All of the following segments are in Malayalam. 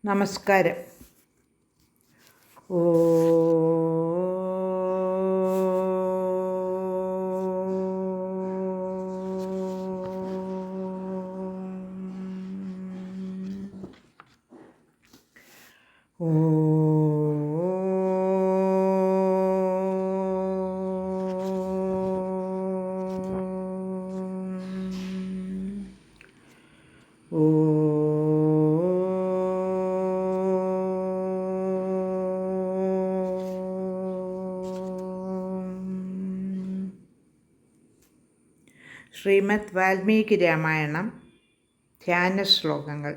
നമസ്കാരം. ഓ ഓ ഓ ശ്രീമദ് വാൽമീകി രാമായണം ധ്യാന ശ്ലോകങ്ങൾ.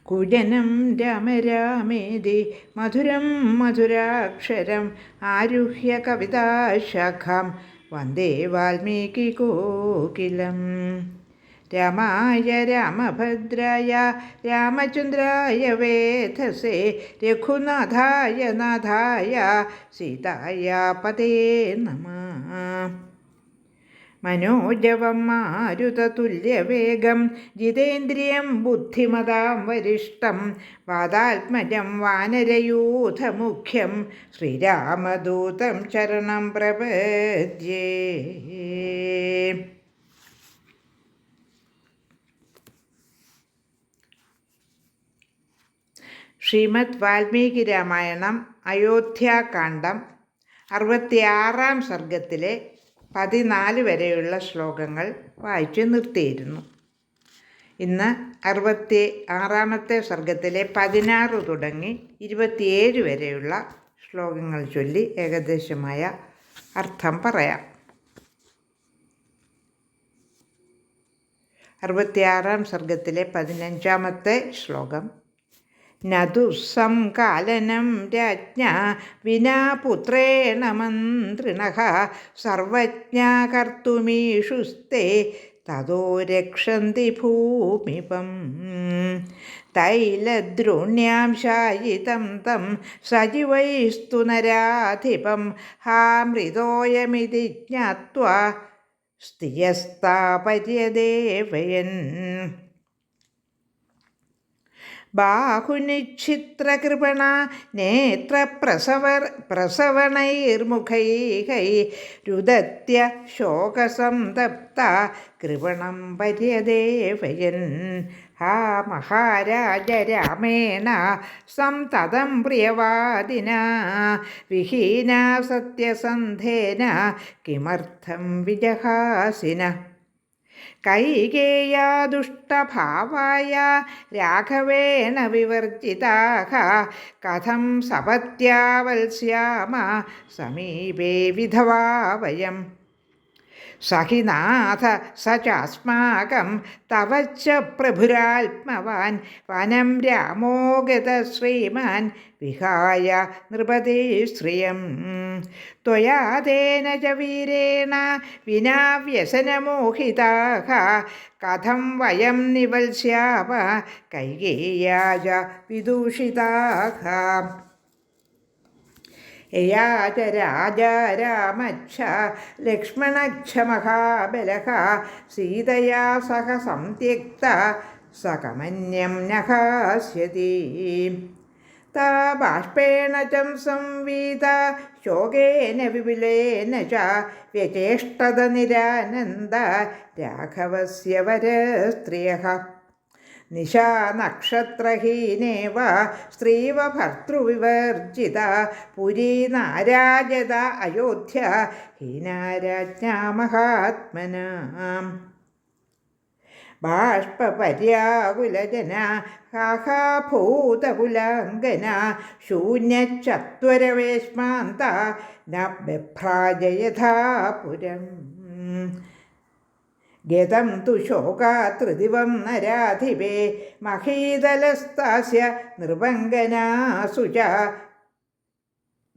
കുജനം രാമ രാമേതി മധുരം മധുരാക്ഷരം ആരുഹ്യ കവിതാശാഖാം വന്ദേ വാൽമീകി കോകിലം. രാമായ രാമഭദ്രായ രാമചന്ദ്രായ വേധസേ രഘുനാഥായ നാഥായ സീതായ പതേ നമഃ. മനോജവം മാരുതതുല്യവേഗം ജിതേന്ദ്രിയം ബുദ്ധിമതാം വരിഷ്ടം വാതാത്മജം വാനരയൂഥമുഖ്യം ശ്രീരാമദൂതം ശരണം പ്രപദ്യേ. ശ്രീമദ് വാൽമീകി രാമായണം അയോധ്യാകാന്ഡം 66-ാം സർഗത്തിലെ 14 വരെയുള്ള ശ്ലോകങ്ങൾ വായിച്ചു നിർത്തിയിരുന്നു. ഇന്ന് 66-ാമത്തെ സർഗത്തിലെ 16 തുടങ്ങി 27 വരെയുള്ള ശ്ലോകങ്ങൾ ചൊല്ലി ഏകദേശമായ അർത്ഥം പറയാം. 66-ാം സർഗത്തിലെ 15-ാമത്തെ ശ്ലോകം. നദുസംകാലനം രാജ്ഞാ വിനാ പുത്രേണ മന്ത്രിണഃ സർവജ്ഞാ കർത്തുമീഷുസ്തേ തതോ രക്ഷന്തി ഭൂമിപം. തൈലദ്രോണ്യാം ശായിതം തം സജീവൈസ്തു നരാധിപം ഹാമൃതോയമിതി ജ്ഞാത്വാ സ്തിയസ്താപര്യദേവയൻ. ബാഹുനിച്ഛിത്രകൃപണ നേത്രപ്രസവണൈർമുഖൈരുദത്യ ശോകസംതപ്ത കൃപണം പര്യദേവയൻ. ഹാ മഹാരാജ രാമേണ സംതതം പ്രിയവാദിന വിഹീന സത്യസന്ധേന കിമർത്ഥം വിജഹാസിന. കൈകേയാ ദുഷ്ടഭാവായ രാഘവേണ വിവർജിതാഃ കഥം സപത്യാ വത്സ്യാമ സമീപേ വിധവാ വയം. സഹിനാഥ സ ചാസ്മാകം തവ ച പ്രഭുരാത്മവാൻ വനം രാമോ ഗത ശ്രീമാൻ വിഹായ നൃപതി ശ്രിയം. ത്വയാ തേന ച വീരേണ വിനാ വ്യസനമോഹിതാഃ കഥം വയം നിവത്സ്യാമ കൈകേയ്യാ ച വിദൂഷിതാഃ. യയാ ച രാജാ രാമച്ഛ ലക്ഷ്മണച്ഛ മഹാബലഃ സീതയാ സഹ സംത്യക്ത സകമന്യം ന ഹാസ്യതി. താ ബാഷ്പേണ ച സംവീത ശോകേന വിപുലേന ച വ്യചേഷ്ടത നിരാനന്ദ രാഘവസ്യ വരസ്ത്രിയഃ. നിശാനക്ഷത്രഹീനേവ സ്ത്രീവ ഭർതൃവിവർജിത പുരീ നാരാജത അയോധ്യ ഹീനാരാജ്ഞാ മഹാത്മനാ. ബാഷ്പപര്യാകുലജന ഹാഹാഭൂതകുലാംഗന ശൂന്യചത്വരവേശ്മാന്ത ന ബഭ്രാജയഥാ പുരം. ഗതം തു ശോകാത്രിദിവം നരാധിപേ മഹീതലസ്താസ്യ നൃപങ്കനാസു ച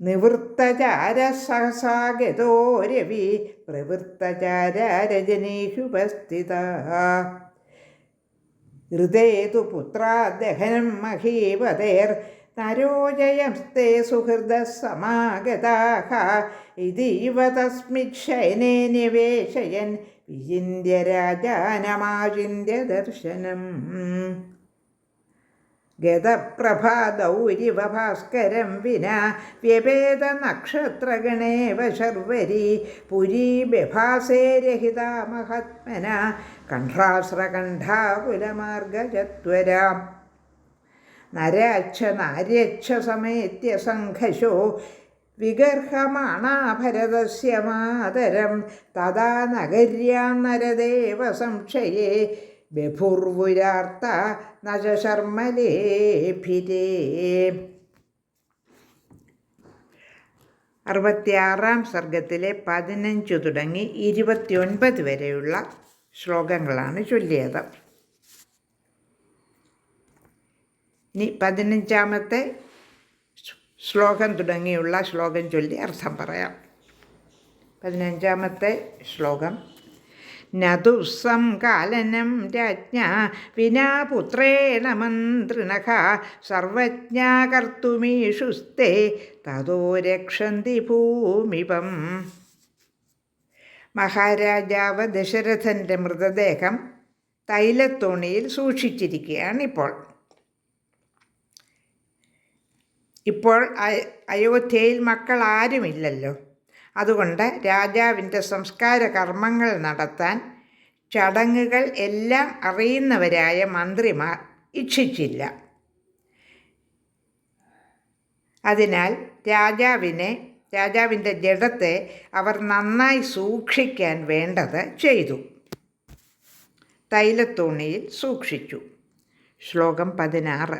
നിവൃത്തചാര സഹസാ ഗതോ രവി പ്രവൃത്തചാരജനീഷുപസ്ഥിതഃ. ഹൃദേ തു പുത്രാദഹനം മഹീപതേർ നരോജയംസ്തേ സുഹൃദഃ സമാഗതാഃ ഇതീവ തസ്മിച്ഛയനേ നിവേശയൻ വിചിന്യ രാജാനമാചിന്യ ദർശനം. ഗതപ്രഭാദൗരിവ ഭാസ്കരം വിനാ വ്യഭേദ നക്ഷത്രഗണേവ ശർവരി പുരീ ബഭാസേ രഹിതാ മഹാത്മന കണ്ഠാസ്രകണ്ഠാകുലമാർഗജത്വരാം നരാച്ഛ നാര്യച്ഛ സമേത്യ സംഘശോ വിഗർഹമാണാ ഭരതസ്യ മാതരം തഥാ നഗര്യാം നരദേവ സംശയേ ബഭുർവുരാർത്ത നച ശർമ്മലേഭിരേ. 66 സർഗത്തിലെ 15 തുടങ്ങി 29 വരെയുള്ള ശ്ലോകങ്ങളാണ് ചൊല്ലിയത്. ഇനി 15ാമത്തെ ശ്ലോകം തുടങ്ങിയുള്ള ശ്ലോകം ചൊല്ലി അർത്ഥം പറയാം. 15ാമത്തെ ശ്ലോകം. നതുസ്സംകാലനം രാജ്ഞാ വിനാ പുത്രേണ മന്ത്രിണഃ സർവജ്ഞാ കർത്തുമീഷുസ്തേ തതോ രക്ഷന്തി ഭൂമിപം. മഹാരാജാവ് ദശരഥൻ്റെ മൃതദേഹം തൈലത്തോണിയിൽ സൂക്ഷിച്ചിരിക്കുകയാണിപ്പോൾ. ഇപ്പോൾ അയോധ്യയിൽ മക്കൾ ആരുമില്ലല്ലോ. അതുകൊണ്ട് രാജാവിൻ്റെ സംസ്കാര കർമ്മങ്ങൾ നടത്താൻ ചടങ്ങുകൾ എല്ലാം അറിയുന്നവരായ മന്ത്രിമാർ ഇച്ഛിച്ചില്ല. അതിനാൽ രാജാവിൻ്റെ ജഡത്തെ അവർ നന്നായി സൂക്ഷിക്കാൻ വേണ്ടത് ചെയ്തു. തൈലത്തോണിയിൽ സൂക്ഷിച്ചു. ശ്ലോകം 16.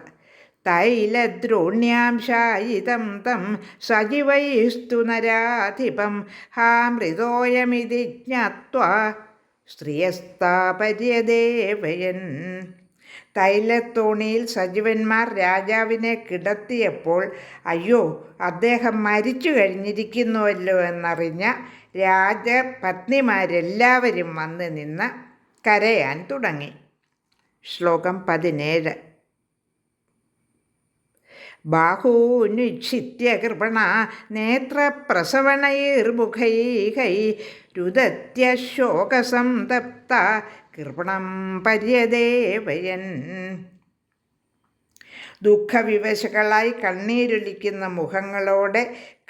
തൈലദ്രോണ്യാം ശായിതം തം സജീവൈസ്തു നരാധിപം ഹാ മൃതോയമിതി ജ്ഞാത്വാ സ്ത്രീയസ്താപര്യദേവയൻ. തൈലത്തോണിയിൽ സജീവന്മാർ രാജാവിനെ കിടത്തിയപ്പോൾ അയ്യോ, അദ്ദേഹം മരിച്ചു കഴിഞ്ഞിരിക്കുന്നുവല്ലോ എന്നറിഞ്ഞ രാജപത്നിമാരെല്ലാവരും വന്ന് നിന്ന് കരയാൻ തുടങ്ങി. ശ്ലോകം 17. ബാഹൂനുച്ഛിത്യ കൃപണ നേത്രപ്രസവണൈർമുഖൈഹൈ രുദത്യ ശോകസംതപ്ത കൃപണം പര്യദേവയൻ. ദുഃഖവിവശകളായി കണ്ണീരൊലിക്കുന്ന മുഖങ്ങളോടെ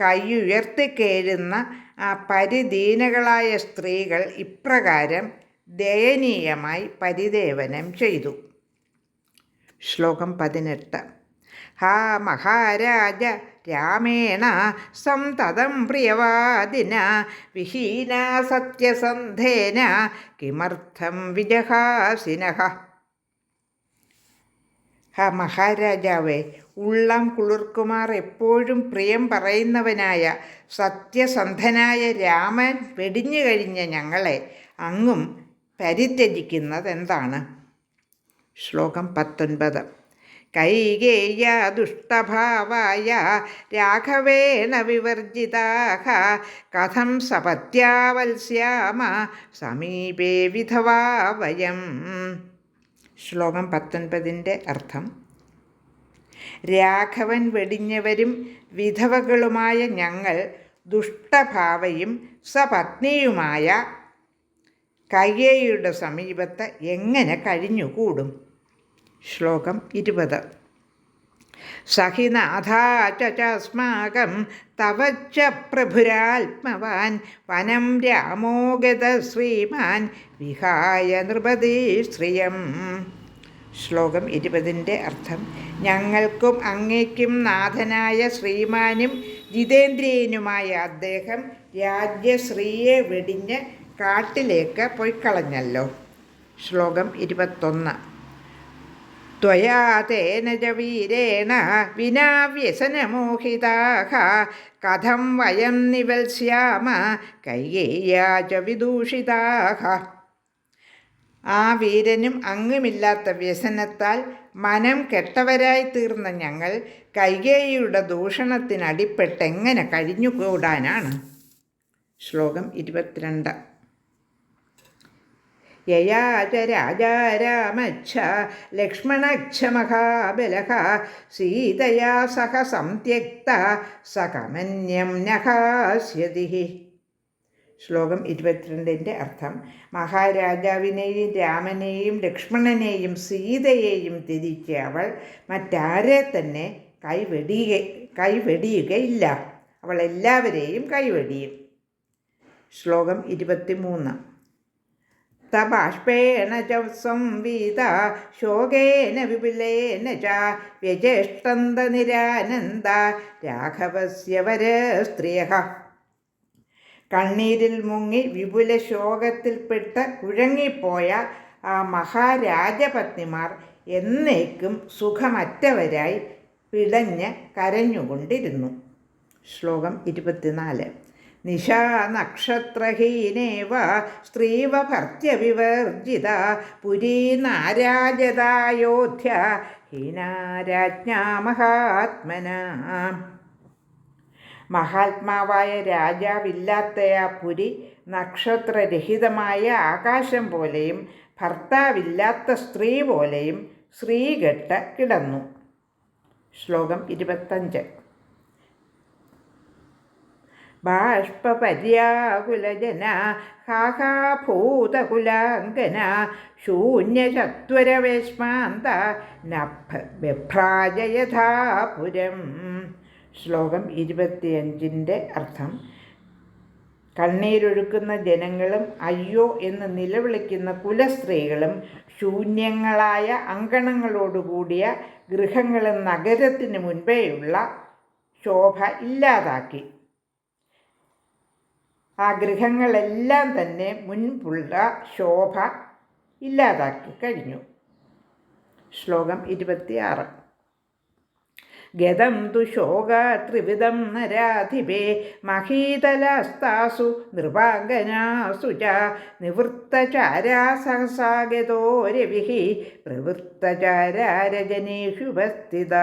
കൈയുയർത്തിക്കേഴുന്ന ആ പരിദീനകളായ സ്ത്രീകൾ ഇപ്രകാരം ദയനീയമായി പരിദേവനം ചെയ്തു. ശ്ലോകം 18. ഹാ മഹാരാജ രാമേണ സംതതം പ്രിയവാദിന വിഹീന സത്യസന്ധേന കിമർത്ഥം വിജഹാസിനഃ. ഹാ മഹാരാജാവേ, ഉള്ളം കുളിർക്കുമാർ എപ്പോഴും പ്രിയം പറയുന്നവനായ സത്യസന്ധനായ രാമൻ വെടിഞ്ഞു കഴിഞ്ഞ ഞങ്ങളെ അങ്ങും പരിത്യജിക്കുന്നതെന്താണ്? ശ്ലോകം 19. കൈകേയ ദുഷ്ടഭാവായ രാഘവേണ വിവർജിതാഃ കഥം സപത്യാവത്സ്യാമ സമീപേ വിധവാ വയം. ശ്ലോകം 19ൻ്റെ അർത്ഥം. രാഘവൻ വെടിഞ്ഞവരും വിധവകളുമായ ഞങ്ങൾ ദുഷ്ടഭാവയും സപത്നിയുമായ കൈകേയിയുടെ സമീപത്ത് എങ്ങനെ കഴിഞ്ഞുകൂടും? ശ്ലോകം 20. സഹിനാഥാചസ്മാകം തവച്ച പ്രഭുരാത്മവാൻ വനം രാമോ ഗത ശ്രീമാൻ വിഹായ നൃപതി ശ്രിയം. ശ്ലോകം 20ൻ്റെ അർത്ഥം. ഞങ്ങൾക്കും അങ്ങേക്കും നാഥനായ ശ്രീമാനും ജിതേന്ദ്രിയനുമായ അദ്ദേഹം രാജ്യശ്രീയെ വെടിഞ്ഞ് കാട്ടിലേക്ക് പൊയ്ക്കളഞ്ഞല്ലോ. ശ്ലോകം 21. ത്വയാ തേന ച വീരേണ വിനാ വ്യസനമോഹിതാഃ കഥം വയം നിവത്സ്യാമ കൈകേയ്യാ ച വിദൂഷിതാഃ. ആ വീരനും അങ്ങുമില്ലാത്ത വ്യസനത്താൽ മനം കെട്ടവരായി തീർന്ന ഞങ്ങൾ കൈകേയിയുടെ ദൂഷണത്തിനടിപ്പെട്ടെങ്ങനെ കഴിഞ്ഞുകൂടാനാണ്? ശ്ലോകം 22. യയാച രാജാ രാമച്ഛ ലക്ഷ്മണച്ഛ മഹാബലഃ സീതയാ സഹ സംത്യക്ത സകമന്യം നഹാസ്യതി. ശ്ലോകം 22 അർത്ഥം: മഹാരാജാവിനെയും രാമനെയും ലക്ഷ്മണനെയും സീതയെയും തിരിച്ച് അവൾ മറ്റാരെ തന്നെ കൈവെടിയുകയില്ല. അവൾ എല്ലാവരെയും കൈവെടിയും. ശ്ലോകം 23 തബാഷ്പേണ ച സംവീത ശോകേന വിപുലേന ച വ്യജേഷ്ടന്ത നിരാനന്ദ രാഘവസ്യ വരസ്ത്രിയഃ. കണ്ണീരിൽ മുങ്ങി വിപുല ശോകത്തിൽപ്പെട്ട് കുഴങ്ങിപ്പോയ ആ മഹാരാജപത്നിമാർ എന്നേക്കും സുഖമറ്റവരായി പിടഞ്ഞ് കരഞ്ഞുകൊണ്ടിരുന്നു. ശ്ലോകം 24 നിശാ നക്ഷത്രഹീനേവ സ്ത്രീവ ഭർത്യവിവർജിത പുരീ നാരാജതായോധ്യ ഹീനാരാജ്ഞാ മഹാത്മനാ. മഹാത്മാവായ രാജാവില്ലാത്ത ആ പുരി നക്ഷത്രരഹിതമായ ആകാശം പോലെയും ഭർത്താവില്ലാത്ത സ്ത്രീ പോലെയും ശ്രീകെട്ട് കിടന്നു. ശ്ലോകം 25 ബാഷ്പപര്യാകുലജന ഹാഹാഭൂതകുലാംഗന ശൂന്യചത്വരവേശ്മാന്ത നഭ്രാജയഥാപുരം. ശ്ലോകം 25 അർത്ഥം: കണ്ണീരൊഴുക്കുന്ന ജനങ്ങളും അയ്യോ എന്ന് നിലവിളിക്കുന്ന കുലസ്ത്രീകളും ശൂന്യങ്ങളായ അങ്കണങ്ങളോടുകൂടിയ ഗൃഹങ്ങളും നഗരത്തിന് മുൻപേയുള്ള ശോഭ ഇല്ലാതാക്കി. ആ ഗൃഹങ്ങളെല്ലാം തന്നെ മുൻപുള്ള ശോഭ ഇല്ലാതാക്കി കഴിഞ്ഞു. ശ്ലോകം 26 ഗതം തു ശോകാത്രിവിധം നരാധിപേ മഹീതലസ്താസു നൃപാംഗനാസു ച നിവൃത്തചാരാ സഹസാ ഗതോ രവിഃ പ്രവൃത്തചാരാരജനേഷു ഉപസ്ഥിത.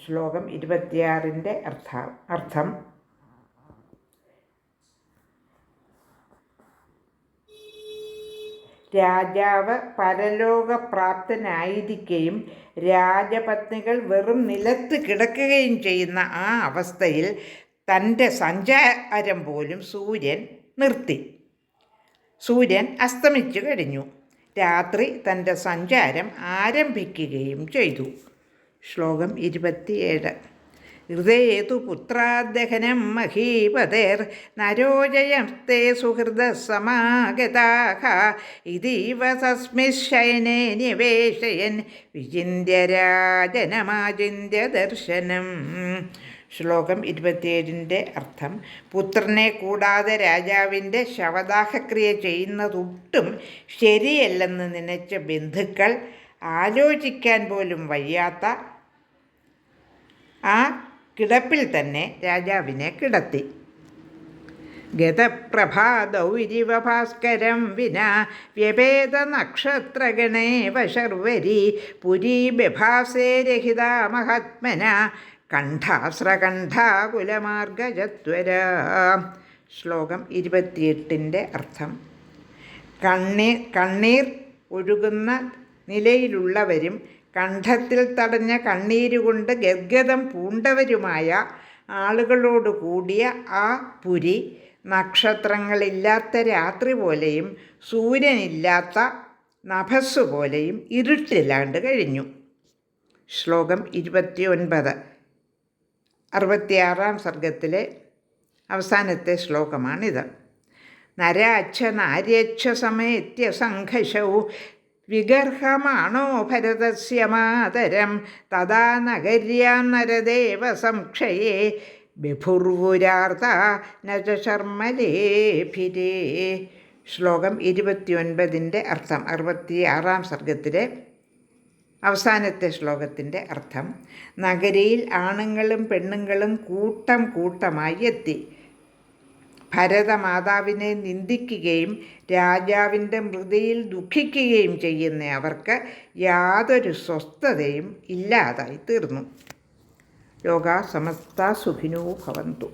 ശ്ലോകം 26 അർത്ഥം: രാജാവ് പരലോകപ്രാപ്തനായിരിക്കുകയും രാജപത്നികൾ വെറും നിലത്ത് കിടക്കുകയും ചെയ്യുന്ന ആ അവസ്ഥയിൽ തൻ്റെ സഞ്ചാരം പോലും സൂര്യൻ നിർത്തി. സൂര്യൻ അസ്തമിച്ചു കഴിഞ്ഞു. രാത്രി തൻ്റെ സഞ്ചാരം ആരംഭിക്കുകയും ചെയ്തു. ശ്ലോകം 27 ഹൃദയേതു പുത്രാദഹനം മഹീപതേർ നരോജയസ്തേ സുഹൃദസമാഗതാഃ ഇതീവ തസ്മിശയനേ നിവേശയൻ വിചിന്യരാജനമാചിന്യ ദർശനം. ശ്ലോകം 27 അർത്ഥം: പുത്രനെ കൂടാതെ രാജാവിൻ്റെ ശവദാഹക്രിയ ചെയ്യുന്നതൊട്ടും ശരിയല്ലെന്ന് നനച്ച ബന്ധുക്കൾ ആലോചിക്കാൻ പോലും വയ്യാത്ത ആ കിടപ്പിൽ തന്നെ രാജാവിനെ കിടത്തി. ഗതപ്രഭാദൗരിവ ഭാസ്കരം വിനാ വ്യഭേദ നക്ഷത്രഗണേവ ശർവരി പുരീ ബഭാസേ രഹിതാ മഹാത്മന കണ്ഠാസ്രകണ്ഠാകുലമാർഗജത്വര. ശ്ലോകം 28 അർത്ഥം: കണ്ണീർ ഒഴുകുന്ന നിലയിലുള്ളവരും കണ്ഠത്തിൽ തടഞ്ഞ കണ്ണീരുകൊണ്ട് ഗദ്ഗദം പൂണ്ടവരുമായ ആളുകളോട് കൂടിയ ആ പുരി നക്ഷത്രങ്ങളില്ലാത്ത രാത്രി പോലെയും സൂര്യനില്ലാത്ത നഭസ്സു പോലെയും ഇരുട്ടിലാണ്ട് കഴിഞ്ഞു. ശ്ലോകം 29 66 സർഗത്തിലെ അവസാനത്തെ ശ്ലോകമാണിത്. നരാച്ഛ നാര്യച്ഛ സമേത്യ സംഘശൗ വിഗർഹമാണോ ഭരതസ്യ മാതരം തഥാ നഗര്യാം നരദേവ സംക്ഷയേ ബഭുർവുരാർത്ത നച ശർമ്മലേഭിരേ. ശ്ലോകം 29 അർത്ഥം 66 സർഗത്തിലെ അവസാനത്തെ ശ്ലോകത്തിൻ്റെ അർത്ഥം: നഗരിയിൽ ആണുങ്ങളും പെണ്ണുങ്ങളും കൂട്ടം കൂട്ടമായി എത്തി. ഭരതമാതാവിനെ നിന്ദിക്കുകയും രാജാവിൻ്റെ മൃതിയിൽ ദുഃഖിക്കുകയും ചെയ്യുന്ന അവർക്ക് യാതൊരു സ്വസ്ഥതയും ഇല്ലാതായി തീർന്നു. ലോകാ സമസ്ത സുഖിനോ ഭവന്തു.